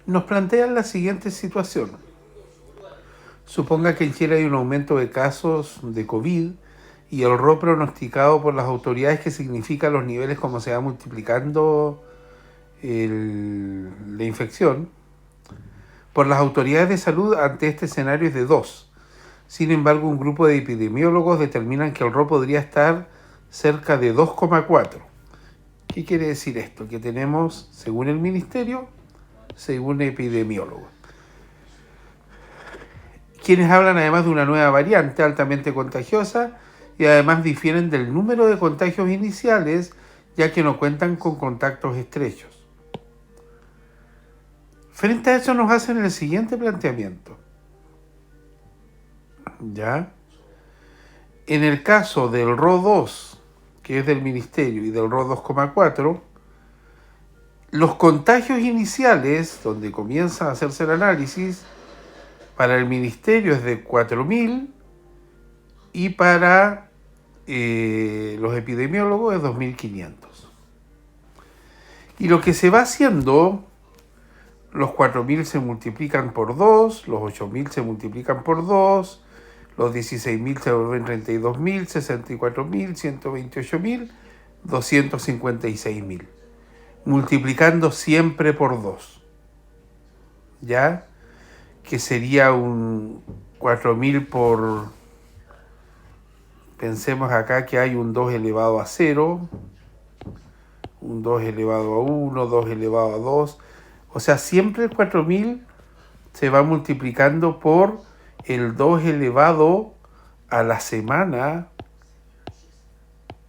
Nos plantean la siguiente situación. Suponga que en Chile hay un aumento de casos de COVID y el RO pronosticado por las autoridades, que significa los niveles como se va multiplicando la infección, por las autoridades de salud ante este escenario es de 2. Sin embargo, un grupo de epidemiólogos determinan que el RO podría estar cerca de 2,4. ¿Qué quiere decir esto? Que tenemos, según el ministerio, según epidemiólogos, quienes hablan además de una nueva variante altamente contagiosa y además difieren del número de contagios iniciales, ya que no cuentan con contactos estrechos. Frente a eso nos hacen el siguiente planteamiento. ¿Ya? En el caso del RO2, que es del ministerio, y del RO 2,4, los contagios iniciales, donde comienza a hacerse el análisis, para el ministerio es de 4.000 y para los epidemiólogos es 2.500. Y lo que se va haciendo, los 4.000 se multiplican por 2, los 8.000 se multiplican por 2, los 16.000 se vuelven 32.000, 64.000, 128.000, 256.000. Multiplicando siempre por 2. ¿Ya? Que sería un 4.000 por... Pensemos acá que hay un 2 elevado a 0, un 2 elevado a 1, 2 elevado a 2. O sea, siempre el 4.000 se va multiplicando por el 2 elevado a la semana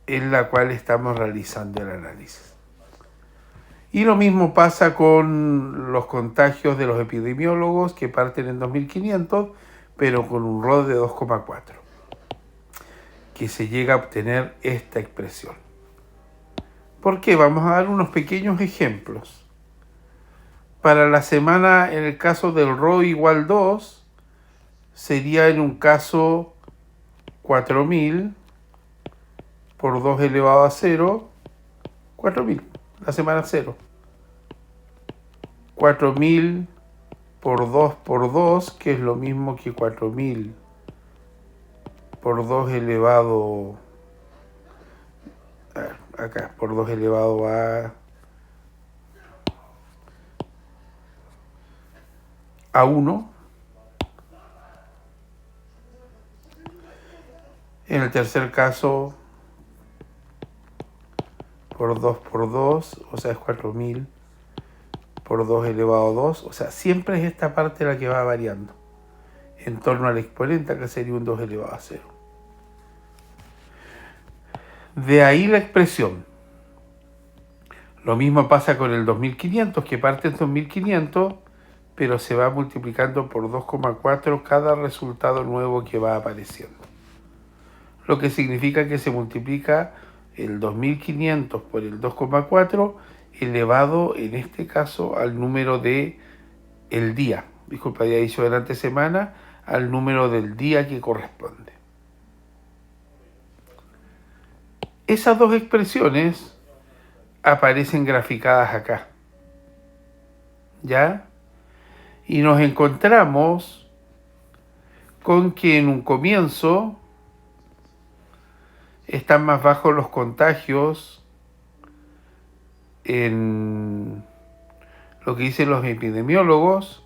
en la cual estamos realizando el análisis. Y lo mismo pasa con los contagios de los epidemiólogos, que parten en 2.500, pero con un RO de 2,4, que se llega a obtener esta expresión. ¿Por qué? Vamos a dar unos pequeños ejemplos. Para la semana, en el caso del RO igual 2, sería en un caso 4.000 por 2 elevado a 0, 4.000, la semana 0. 4.000 por 2, que es lo mismo que 4.000 por 2 elevado acá, por 2 elevado a 1. En el tercer caso, por 2, o sea, es 4.000 por 2 elevado a 2. O sea, siempre es esta parte la que va variando en torno al exponente, que sería un 2 elevado a 0. De ahí la expresión. Lo mismo pasa con el 2.500, que parte en 2.500, pero se va multiplicando por 2,4 cada resultado nuevo que va apareciendo. Lo que significa que se multiplica el 2.500 por el 2,4 elevado, en este caso, al número de el día. Disculpa, había dicho delante semana, al número del día que corresponde. Esas dos expresiones aparecen graficadas acá. ¿Ya? Y nos encontramos con que en un comienzo están más bajos los contagios en lo que dicen los epidemiólogos,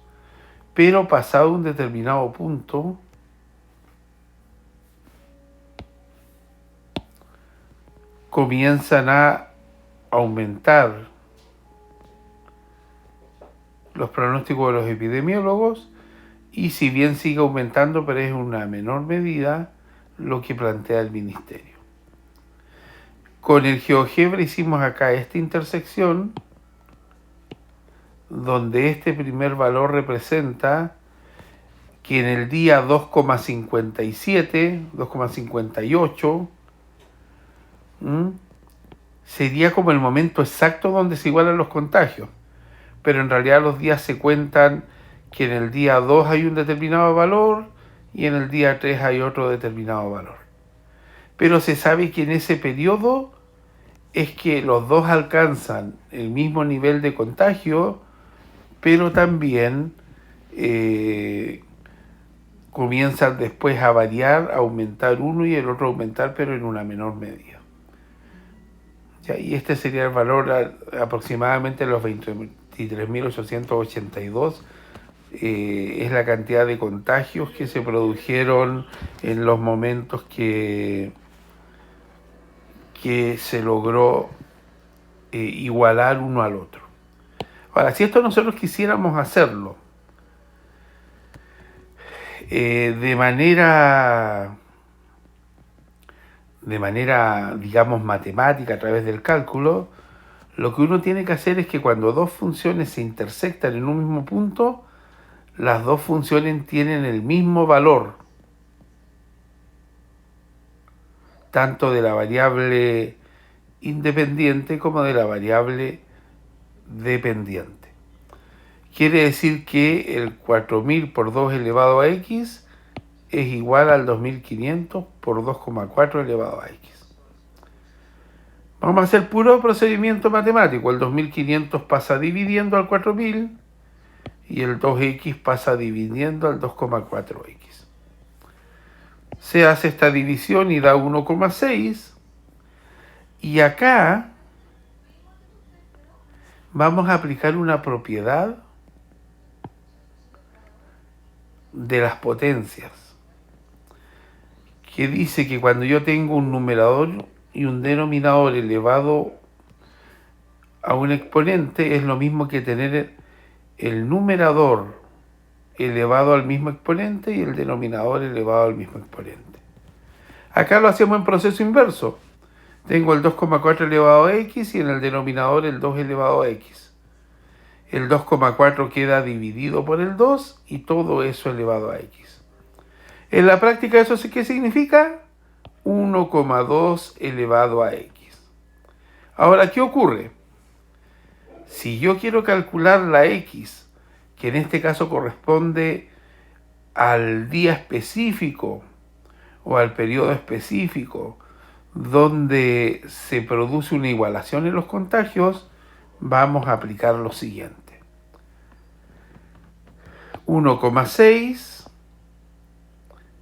pero pasado un determinado punto, comienzan a aumentar los pronósticos de los epidemiólogos, y si bien sigue aumentando, pero es en una menor medida lo que plantea el ministerio. Con el GeoGebra hicimos acá esta intersección, donde este primer valor representa que en el día 2,57, 2,58, sería como el momento exacto donde se igualan los contagios. Pero en realidad los días se cuentan que en el día 2 hay un determinado valor y en el día 3 hay otro determinado valor. Pero se sabe que en ese periodo es que los dos alcanzan el mismo nivel de contagio, pero también comienzan después a variar, a aumentar uno y el otro aumentar, pero en una menor medida. ¿Ya? Y este sería el valor aproximadamente los 23.882. Es la cantidad de contagios que se produjeron en los momentos que se logró igualar uno al otro. Ahora, si esto nosotros quisiéramos hacerlo de manera, digamos, matemática, a través del cálculo, lo que uno tiene que hacer es que cuando dos funciones se intersectan en un mismo punto, las dos funciones tienen el mismo valor, tanto de la variable independiente como de la variable dependiente. Quiere decir que el 4000 por 2 elevado a x es igual al 2500 por 2,4 elevado a x. Vamos a hacer puro procedimiento matemático. El 2500 pasa dividiendo al 4000 y el 2x pasa dividiendo al 2,4x. Se hace esta división y da 1,6. Y acá vamos a aplicar una propiedad de las potencias, que dice que cuando yo tengo un numerador y un denominador elevado a un exponente, es lo mismo que tener el numerador elevado al mismo exponente y el denominador elevado al mismo exponente. Acá lo hacemos en proceso inverso. Tengo el 2,4 elevado a x y en el denominador el 2 elevado a x. El 2,4 queda dividido por el 2 y todo eso elevado a x. En la práctica, ¿eso qué significa? 1,2 elevado a x. Ahora, ¿qué ocurre? Si yo quiero calcular la x, que en este caso corresponde al día específico o al periodo específico donde se produce una igualación en los contagios, vamos a aplicar lo siguiente. 1,6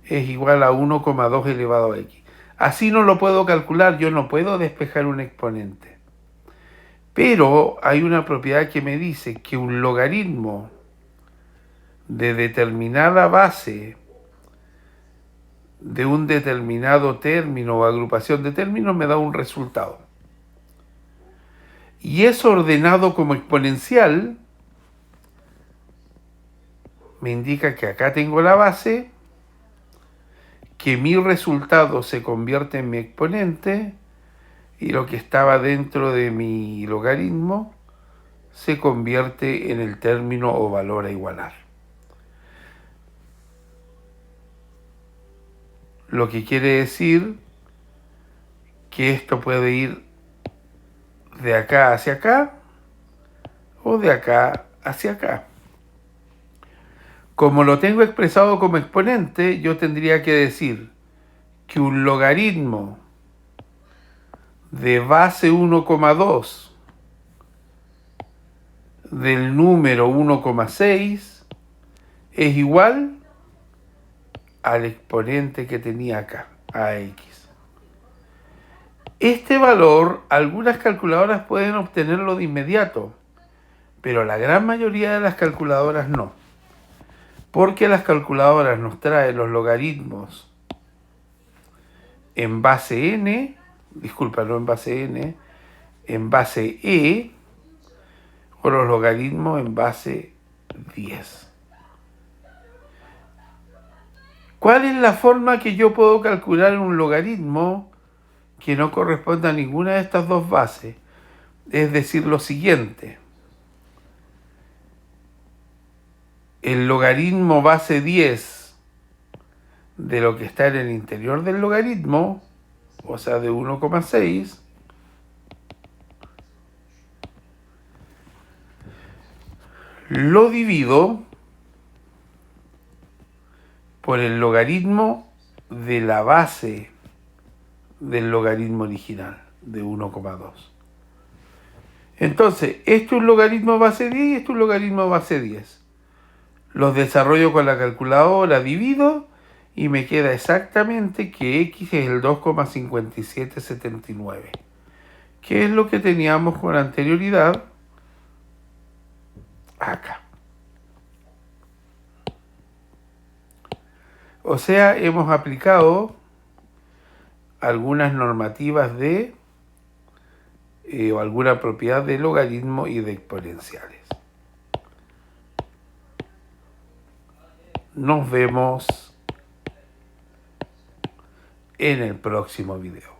es igual a 1,2 elevado a x. Así no lo puedo calcular, yo no puedo despejar un exponente. Pero hay una propiedad que me dice que un logaritmo de determinada base de un determinado término o agrupación de términos me da un resultado. Y eso ordenado como exponencial me indica que acá tengo la base, que mi resultado se convierte en mi exponente y lo que estaba dentro de mi logaritmo se convierte en el término o valor a igualar. Lo que quiere decir que esto puede ir de acá hacia acá o de acá hacia acá. Como lo tengo expresado como exponente, yo tendría que decir que un logaritmo de base 1,2 del número 1,6 es igual al exponente que tenía acá, a x. Este valor, algunas calculadoras pueden obtenerlo de inmediato, pero la gran mayoría de las calculadoras no. Porque las calculadoras nos traen los logaritmos en base n, disculpa, no en base n, en base e, o los logaritmos en base 10. ¿Cuál es la forma que yo puedo calcular un logaritmo que no corresponda a ninguna de estas dos bases? Es decir, lo siguiente. El logaritmo base 10 de lo que está en el interior del logaritmo, o sea, de 1,6, lo divido por el logaritmo de la base del logaritmo original, de 1,2. Entonces, esto es un logaritmo base 10 y esto es un logaritmo base 10. Los desarrollo con la calculadora, divido y me queda exactamente que x es el 2,5779. Que es lo que teníamos con anterioridad acá. O sea, hemos aplicado algunas normativas de o alguna propiedad de logaritmo y de exponenciales. Nos vemos en el próximo video.